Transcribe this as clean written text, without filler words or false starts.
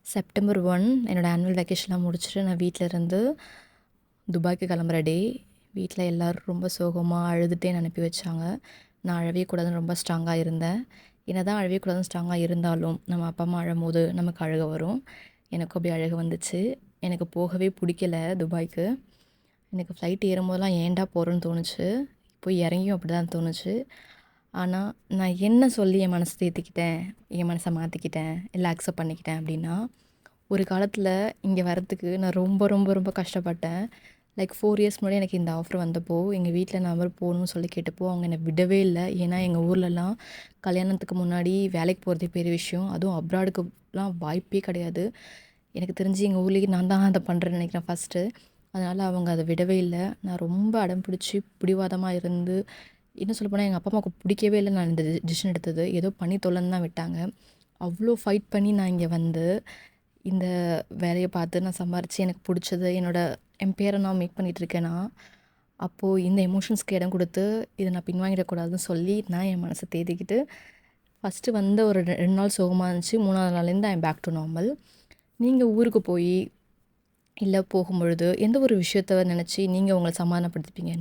September 1 என்னோடய annual வெக்கேஷன்லாம் முடிச்சுட்டு நான் வீட்டில் இருந்து துபாய்க்கு கிளம்புற டே. வீட்டில் எல்லோரும் ரொம்ப சோகமாக அழுதுகிட்டே அனுப்பி வச்சாங்க. நான் அழவே கூடாதுன்னு ரொம்ப ஸ்ட்ராங்காக இருந்தேன். என்ன தான் அழவே கூடாதுன்னு ஸ்ட்ராங்காக இருந்தாலும் நம்ம அப்பா அம்மா அழும்போது நமக்கு அழுக வரும். எனக்கும் அப்படி அழுக வந்துச்சு. எனக்கு போகவே பிடிக்கல துபாய்க்கு. எனக்கு ஃப்ளைட் ஏறும்போதெல்லாம் ஏன்டா போகிறோன்னு தோணுச்சு. போய் இறங்கியும் அப்படி தான் தோணுச்சு. ஆனால் நான் என்ன சொல்லி என் மனசை தேற்றிக்கிட்டேன், என் மனசை மாற்றிக்கிட்டேன், இல்லை அக்செப்ட் பண்ணிக்கிட்டேன் அப்படின்னா, ஒரு காலத்தில் இங்கே வரத்துக்கு நான் ரொம்ப ரொம்ப ரொம்ப கஷ்டப்பட்டேன். லைக் 4 இயர்ஸ் முன்னாடி எனக்கு இந்த ஆஃபர் வந்தப்போ எங்கள் வீட்டில் நான் மாதிரி போகணும்னு சொல்லி கேட்டப்போ அவங்க என்னை விடவே இல்லை. ஏன்னா எங்கள் ஊர்லலாம் கல்யாணத்துக்கு முன்னாடி வேலைக்கு போகிறதே பெரிய விஷயம். அதுவும் அப்ராடுக்குலாம் வாய்ப்பே கிடையாது. எனக்கு தெரிஞ்சு எங்கள் ஊர்லேயே நான் தான் அதை பண்ணுறேன்னு நினைக்கிறேன் ஃபஸ்ட்டு. அதனால் அவங்க அதை விடவே இல்லை. நான் ரொம்ப அடம் பிடிச்சி பிடிவாதமாக இருந்து, இன்னும் சொல்லப்போனால் எங்கள் அப்பா அம்மாவுக்கு பிடிக்கவே இல்லை நான் இந்த டிசிஷன் எடுத்தது. ஏதோ பண்ணி தொலைன்னு தான் விட்டாங்க. அவ்வளோ ஃபைட் பண்ணி நான் இங்கே வந்து இந்த வேலையை பார்த்து நான் சம்பாரித்து எனக்கு பிடிச்சது என் பேரை நான் மேக் பண்ணிகிட்ருக்கேன்னா, அப்போது இந்த எமோஷன்ஸ்க்கு இடம் கொடுத்து இதை நான் பின்வாங்கிடக்கூடாதுன்னு சொல்லி நான் என் மனசை தேத்திக்கிட்டு ஃபஸ்ட்டு வந்து ஒரு 2 நாள் சோகமாக இருந்துச்சு. 3ஆவது நாள்லேருந்து I am back to normal. நீங்கள் ஊருக்கு போய் இல்லை போகும்பொழுது எந்த ஒரு விஷயத்த நினச்சி நீங்கள் உங்களை சமாதானப்படுத்திப்பீங்க?